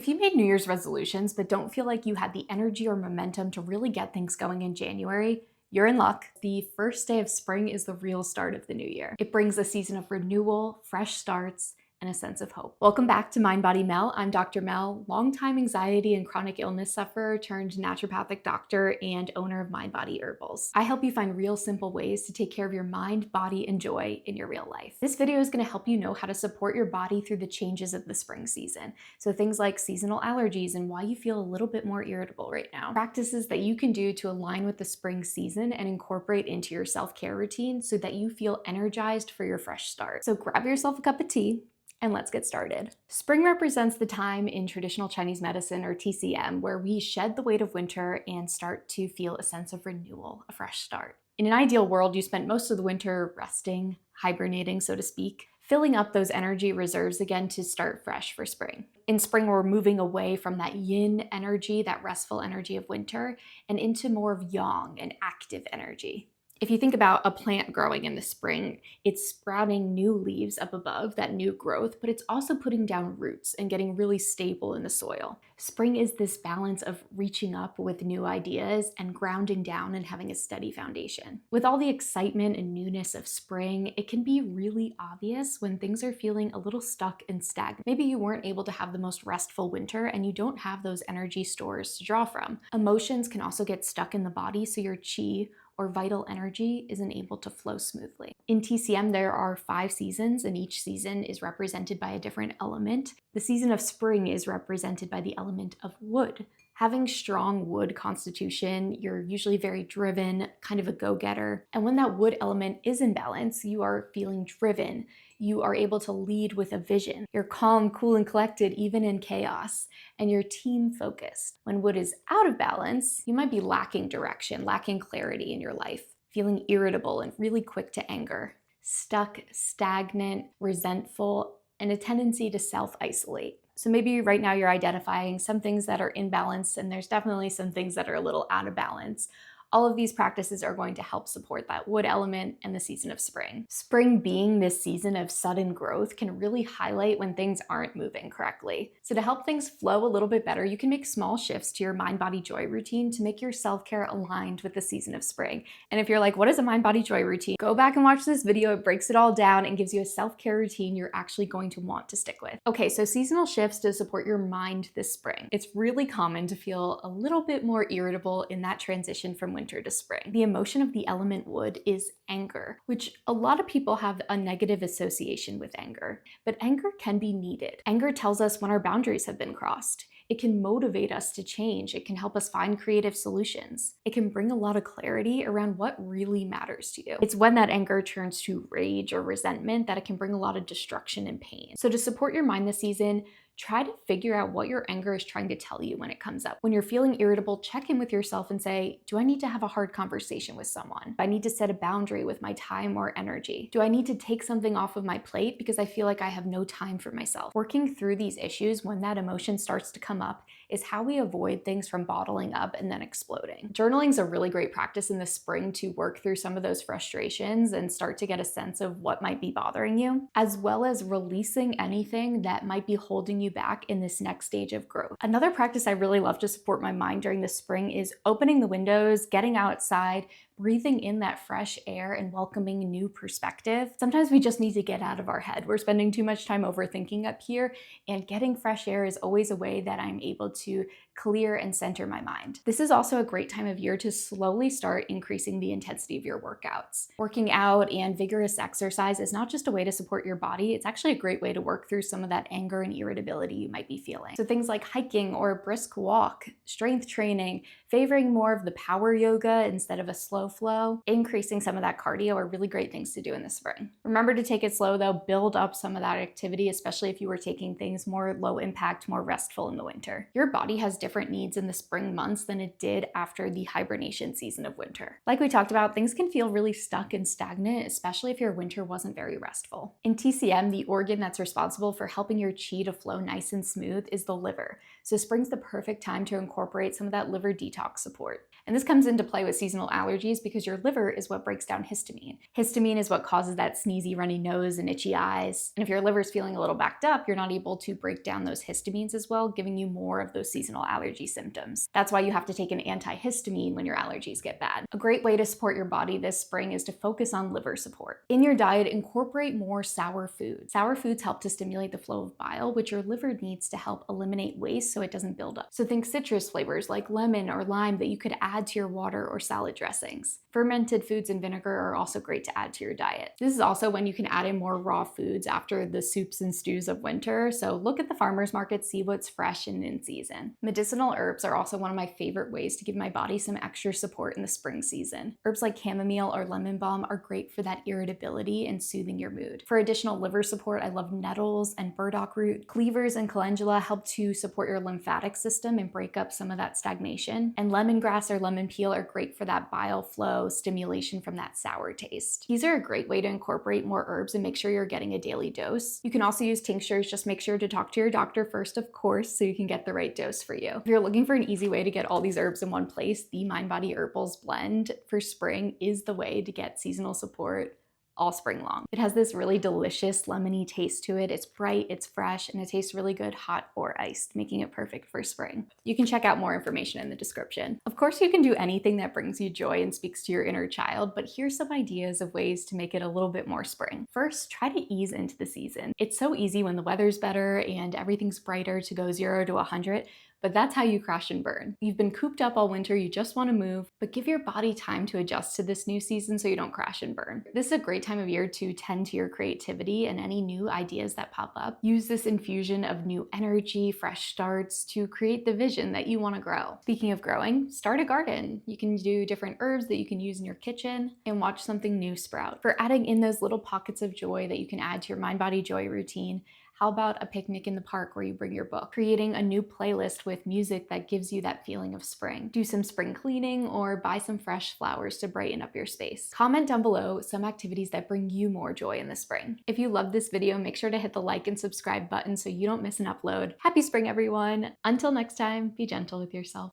If you made New Year's resolutions but don't feel like you had the energy or momentum to really get things going in January, you're in luck. The first day of spring is the real start of the new year. It brings a season of renewal, fresh starts, and a sense of hope. Welcome back to Mind Body Mel. I'm Dr. Mel, longtime anxiety and chronic illness sufferer turned naturopathic doctor and owner of Mind Body Herbals. I help you find real simple ways to take care of your mind, body, and joy in your real life. This video is going to help you know how to support your body through the changes of the spring season. So things like seasonal allergies and why you feel a little bit more irritable right now. Practices that you can do to align with the spring season and incorporate into your self-care routine so that you feel energized for your fresh start. So grab yourself a cup of tea and let's get started. Spring represents the time in traditional Chinese medicine, or TCM, where we shed the weight of winter and start to feel a sense of renewal, a fresh start. In an ideal world, you spent most of the winter resting, hibernating, so to speak, filling up those energy reserves again to start fresh for spring. In spring, we're moving away from that yin energy, that restful energy of winter, and into more of yang and active energy. If you think about a plant growing in the spring, it's sprouting new leaves up above, that new growth, but it's also putting down roots and getting really stable in the soil. Spring is this balance of reaching up with new ideas and grounding down and having a steady foundation. With all the excitement and newness of spring, it can be really obvious when things are feeling a little stuck and stagnant. Maybe you weren't able to have the most restful winter and you don't have those energy stores to draw from. Emotions can also get stuck in the body, so your qi or vital energy isn't able to flow smoothly. In TCM, there are 5 seasons, and each season is represented by a different element. The season of spring is represented by the element of wood. Having strong wood constitution, you're usually very driven, kind of a go-getter. And when that wood element is in balance, you are feeling driven. You are able to lead with a vision. You're calm, cool, and collected even in chaos, and you're team focused. When wood is out of balance, you might be lacking direction, lacking clarity in your life, feeling irritable and really quick to anger, stuck, stagnant, resentful, and a tendency to self-isolate. So maybe right now you're identifying some things that are in balance, and there's definitely some things that are a little out of balance. All of these practices are going to help support that wood element and the season of spring. Spring being this season of sudden growth can really highlight when things aren't moving correctly. So to help things flow a little bit better, you can make small shifts to your mind, body, joy routine to make your self-care aligned with the season of spring. And if you're like, what is a mind, body, joy routine? Go back and watch this video. It breaks it all down and gives you a self-care routine you're actually going to want to stick with. Okay, so seasonal shifts to support your mind this spring. It's really common to feel a little bit more irritable in that transition from winter to spring. The emotion of the element wood is anger, which a lot of people have a negative association with anger, but anger can be needed. Anger tells us when our boundaries have been crossed. It can motivate us to change. It can help us find creative solutions. It can bring a lot of clarity around what really matters to you. It's when that anger turns to rage or resentment that it can bring a lot of destruction and pain. So to support your mind this season, try to figure out what your anger is trying to tell you when it comes up. When you're feeling irritable, check in with yourself and say, do I need to have a hard conversation with someone? Do I need to set a boundary with my time or energy? Do I need to take something off of my plate because I feel like I have no time for myself? Working through these issues when that emotion starts to come up is how we avoid things from bottling up and then exploding. Journaling is a really great practice in the spring to work through some of those frustrations and start to get a sense of what might be bothering you, as well as releasing anything that might be holding you back in this next stage of growth. Another practice I really love to support my mind during the spring is opening the windows, getting outside, breathing in that fresh air and welcoming new perspective. Sometimes we just need to get out of our head. We're spending too much time overthinking up here, and getting fresh air is always a way that I'm able to clear and center my mind. This is also a great time of year to slowly start increasing the intensity of your workouts. Working out and vigorous exercise is not just a way to support your body, it's actually a great way to work through some of that anger and irritability you might be feeling. So things like hiking or a brisk walk, strength training, favoring more of the power yoga instead of a slow flow, increasing some of that cardio are really great things to do in the spring. Remember to take it slow though, build up some of that activity, especially if you were taking things more low impact, more restful in the winter. Your body has different needs in the spring months than it did after the hibernation season of winter. Like we talked about, things can feel really stuck and stagnant, especially if your winter wasn't very restful. In TCM, the organ that's responsible for helping your qi to flow nice and smooth is the liver. So spring's the perfect time to incorporate some of that liver detox support. And this comes into play with seasonal allergies because your liver is what breaks down histamine. Histamine is what causes that sneezy, runny nose and itchy eyes. And if your liver's feeling a little backed up, you're not able to break down those histamines as well, giving you more of those seasonal allergy symptoms. That's why you have to take an antihistamine when your allergies get bad. A great way to support your body this spring is to focus on liver support. In your diet, incorporate more sour foods. Sour foods help to stimulate the flow of bile, which your liver needs to help eliminate waste so it doesn't build up. So think citrus flavors like lemon or lime that you could add to your water or salad dressings. Fermented foods and vinegar are also great to add to your diet. This is also when you can add in more raw foods after the soups and stews of winter, so look at the farmer's market, see what's fresh and in season. Medicinal herbs are also one of my favorite ways to give my body some extra support in the spring season. Herbs like chamomile or lemon balm are great for that irritability and soothing your mood. For additional liver support, I love nettles and burdock root. Cleavers and calendula help to support your lymphatic system and break up some of that stagnation. And lemongrass or lemon peel are great for that bile flow, stimulation from that sour taste. These are a great way to incorporate more herbs and make sure you're getting a daily dose. You can also use tinctures, just make sure to talk to your doctor first, of course, so you can get the right dose for you. If you're looking for an easy way to get all these herbs in one place, the Mind Body Herbals blend for spring is the way to get seasonal support all spring long. It has this really delicious lemony taste to it. It's bright, it's fresh, and it tastes really good hot or iced, making it perfect for spring. You can check out more information in the description. Of course, you can do anything that brings you joy and speaks to your inner child, but here's some ideas of ways to make it a little bit more spring. First, try to ease into the season. It's so easy when the weather's better and everything's brighter to go 0 to 100, but that's how you crash and burn. You've been cooped up all winter, you just want to move, but give your body time to adjust to this new season so you don't crash and burn. This is a great time of year to tend to your creativity and any new ideas that pop up. Use this infusion of new energy, fresh starts to create the vision that you want to grow. Speaking of growing, start a garden. You can do different herbs that you can use in your kitchen and watch something new sprout. For adding in those little pockets of joy that you can add to your Mind Body Joy routine, how about a picnic in the park where you bring your book? Creating a new playlist with music that gives you that feeling of spring. Do some spring cleaning or buy some fresh flowers to brighten up your space. Comment down below some activities that bring you more joy in the spring. If you loved this video, make sure to hit the like and subscribe button so you don't miss an upload. Happy spring, everyone! Until next time, be gentle with yourself.